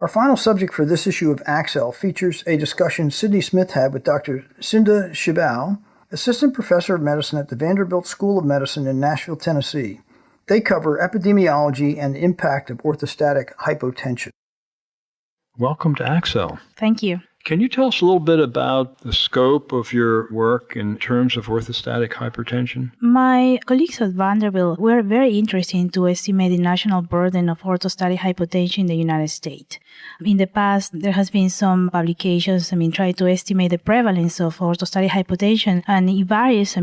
Our final subject for this issue of ACCEL features a discussion Sydney Smith had with Dr. Cyndya Shibao, Assistant Professor of Medicine at the Vanderbilt School of Medicine in Nashville, Tennessee. They cover epidemiology and the impact of orthostatic hypotension. Welcome to ACCEL. Thank you. Can you tell us a little bit about the scope of your work in terms of orthostatic hypertension? My colleagues at Vanderbilt were very interested to estimate the national burden of orthostatic hypotension in the United States. In the past, there has been some publications, trying to estimate the prevalence of orthostatic hypotension, and it varies,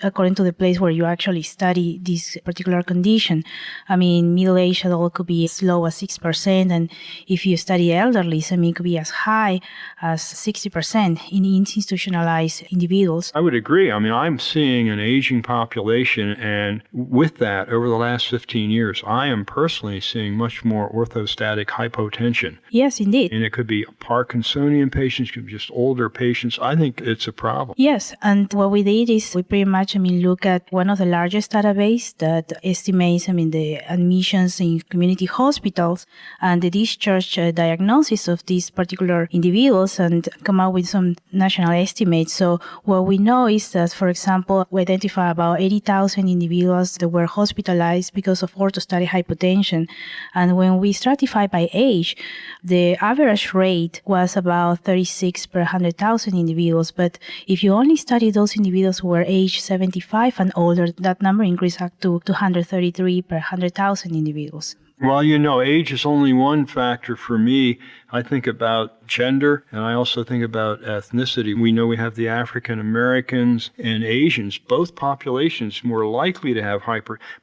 according to the place where you actually study this particular condition. Middle-aged adult could be as low as 6%, and if you study elderly, it could be as high as 60% in institutionalized individuals. I would agree. I'm seeing an aging population, and with that, over the last 15 years, I am personally seeing much more orthostatic hypotension. Yes, indeed. And it could be Parkinsonian patients, it could be just older patients. I think it's a problem. Yes, and what we did is we pretty much, look at one of the largest databases that estimates, the admissions in community hospitals and the discharge diagnosis of these particular individuals, and come up with some national estimates. So what we know is that, for example, we identify about 80,000 individuals that were hospitalized because of orthostatic hypotension. And when we stratify by age, the average rate was about 36 per 100,000 individuals. But if you only study those individuals who were age 75 and older, that number increased up to 233 per 100,000 individuals. Well, age is only one factor for me. I think about gender, and I also think about ethnicity. We know we have the African Americans and Asians, both populations more likely to have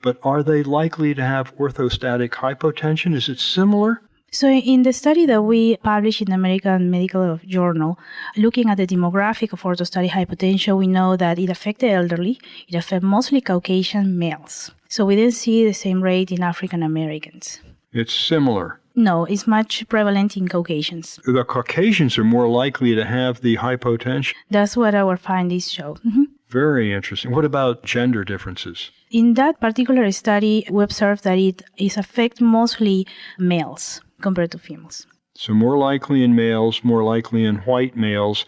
but are they likely to have orthostatic hypotension? Is it similar? So in the study that we published in the American Medical Journal, looking at the demographic of orthostatic hypotension, we know that it affects the elderly. It affects mostly Caucasian males. So we didn't see the same rate in African Americans. It's similar. No, it's much prevalent in Caucasians. The Caucasians are more likely to have the hypotension? That's what our findings show. Mm-hmm. Very interesting. What about gender differences? In that particular study, we observed that it affects mostly males compared to females. So more likely in males, more likely in white males.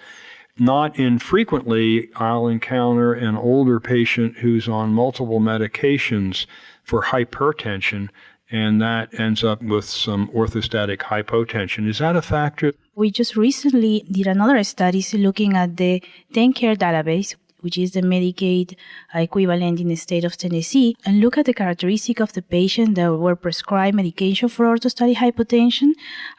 Not infrequently, I'll encounter an older patient who's on multiple medications for hypertension, and that ends up with some orthostatic hypotension. Is that a factor? We just recently did another study looking at the TennCare database, which is the Medicaid equivalent in the state of Tennessee, and look at the characteristic of the patient that were prescribed medication for orthostatic hypotension.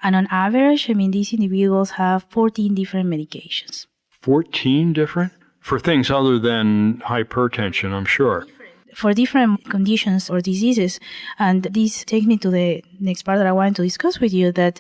And on average, these individuals have 14 different medications. 14 different? For things other than hypertension, I'm sure. For different conditions or diseases. And this takes me to the next part that I wanted to discuss with you, that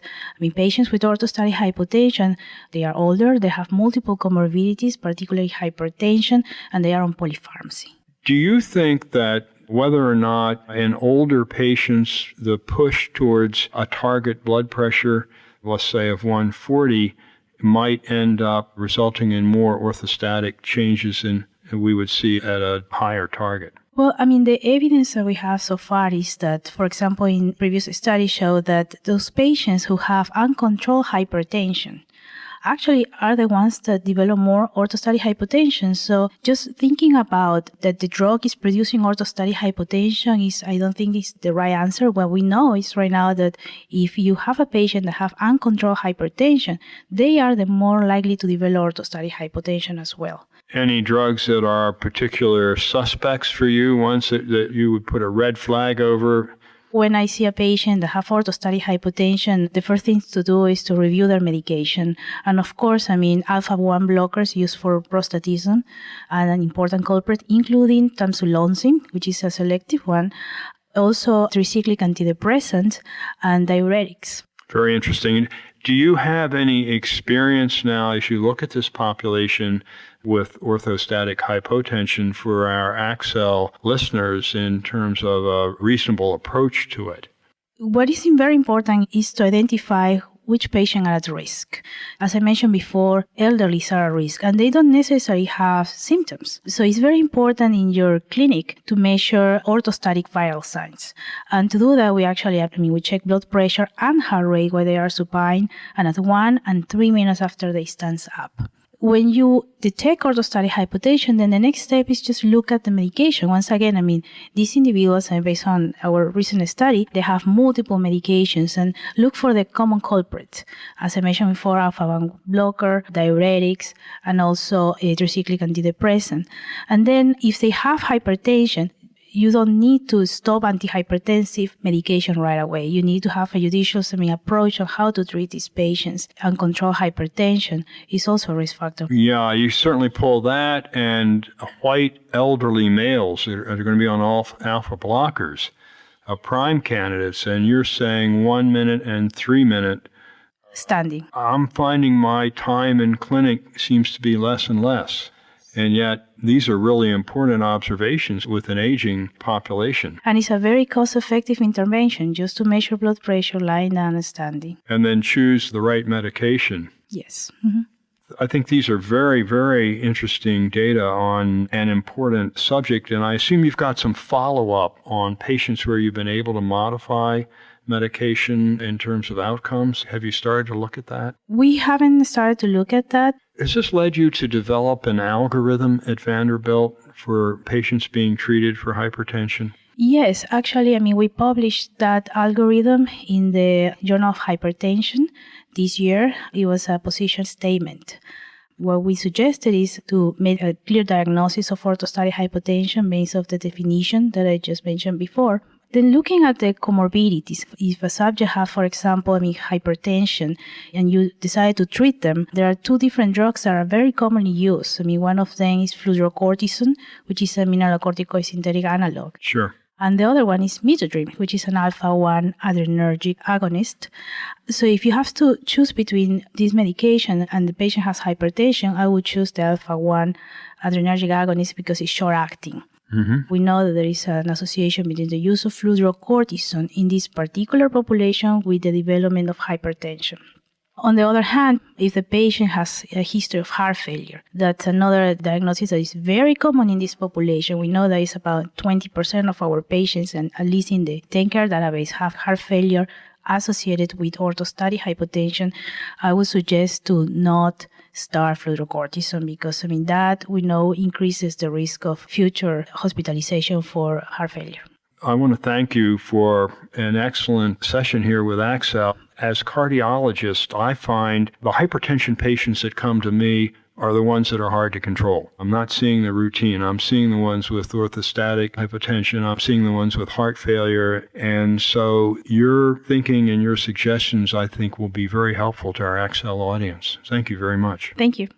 patients with orthostatic hypotension, they are older, they have multiple comorbidities, particularly hypertension, and they are on polypharmacy. Do you think that whether or not in older patients the push towards a target blood pressure, let's say of 140, might end up resulting in more orthostatic changes than we would see at a higher target? Well, the evidence that we have so far is that, for example, in previous studies show that those patients who have uncontrolled hypertension actually are the ones that develop more orthostatic hypotension. So just thinking about that the drug is producing orthostatic hypotension I don't think is the right answer. What we know is right now that if you have a patient that have uncontrolled hypertension, they are the more likely to develop orthostatic hypotension as well. Any drugs that are particular suspects for you, ones that you would put a red flag over? When I see a patient that have orthostatic hypotension, the first thing to do is to review their medication. And of course, alpha-1 blockers used for prostatism are an important culprit, including tamsulosin, which is a selective one, also tricyclic antidepressants and diuretics. Very interesting. Do you have any experience now, as you look at this population, with orthostatic hypotension for our ACCEL listeners in terms of a reasonable approach to it? What is very important is to identify which patients are at risk. As I mentioned before, elderly are at risk, and they don't necessarily have symptoms. So it's very important in your clinic to measure orthostatic vital signs. And to do that, we check blood pressure and heart rate while they are supine, and at 1 and 3 minutes after they stand up. When you detect orthostatic hypotension, then the next step is just look at the medication. Once again, these individuals, based on our recent study, they have multiple medications, and look for the common culprits. As I mentioned before, alpha-1 blocker, diuretics, and also a tricyclic antidepressant. And then if they have hypertension, you don't need to stop antihypertensive medication right away. You need to have a judicious approach on how to treat these patients. Uncontrolled hypertension is also a risk factor. Yeah, you certainly pull that, and white elderly males that are going to be on alpha blockers, prime candidates, and you're saying 1 minute and 3 minute standing. I'm finding my time in clinic seems to be less and less. And yet, these are really important observations with an aging population. And it's a very cost-effective intervention just to measure blood pressure lying down and standing. And then choose the right medication. Yes. Mm-hmm. I think these are very, very interesting data on an important subject. And I assume you've got some follow-up on patients where you've been able to modify medication in terms of outcomes. Have you started to look at that? We haven't started to look at that. Has this led you to develop an algorithm at Vanderbilt for patients being treated for hypertension? Yes, actually, we published that algorithm in the Journal of Hypertension this year. It was a position statement. What we suggested is to make a clear diagnosis of orthostatic hypotension based on the definition that I just mentioned before. Then looking at the comorbidities, if a subject has, for example, hypertension, and you decide to treat them, there are 2 different drugs that are very commonly used. One of them is fludrocortisone, which is a mineralocorticoid synthetic analog. Sure. And the other one is midodrine, which is an alpha-1 adrenergic agonist. So if you have to choose between this medication and the patient has hypertension, I would choose the alpha-1 adrenergic agonist because it's short-acting. Mm-hmm. We know that there is an association between the use of fludrocortisone in this particular population with the development of hypertension. On the other hand, if the patient has a history of heart failure, that's another diagnosis that is very common in this population. We know that it's about 20% of our patients, and at least in the TenCare database, have heart failure associated with orthostatic hypotension. I would suggest to not start fludrocortisone because, that we know increases the risk of future hospitalization for heart failure. I want to thank you for an excellent session here with ACCEL. As cardiologist, I find the hypertension patients that come to me are the ones that are hard to control. I'm not seeing the routine. I'm seeing the ones with orthostatic hypotension. I'm seeing the ones with heart failure. And so your thinking and your suggestions, I think, will be very helpful to our ACCEL audience. Thank you very much. Thank you.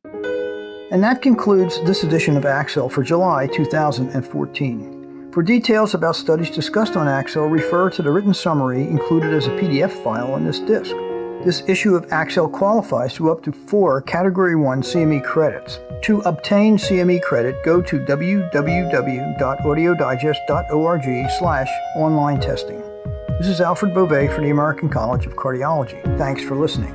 And that concludes this edition of ACCEL for July 2014. For details about studies discussed on ACCEL, refer to the written summary included as a PDF file on this disc. This issue of ACCEL qualifies to up to 4 Category 1 CME credits. To obtain CME credit, go to www.audiodigest.org/online testing. This is Alfred Beauvais for the American College of Cardiology. Thanks for listening.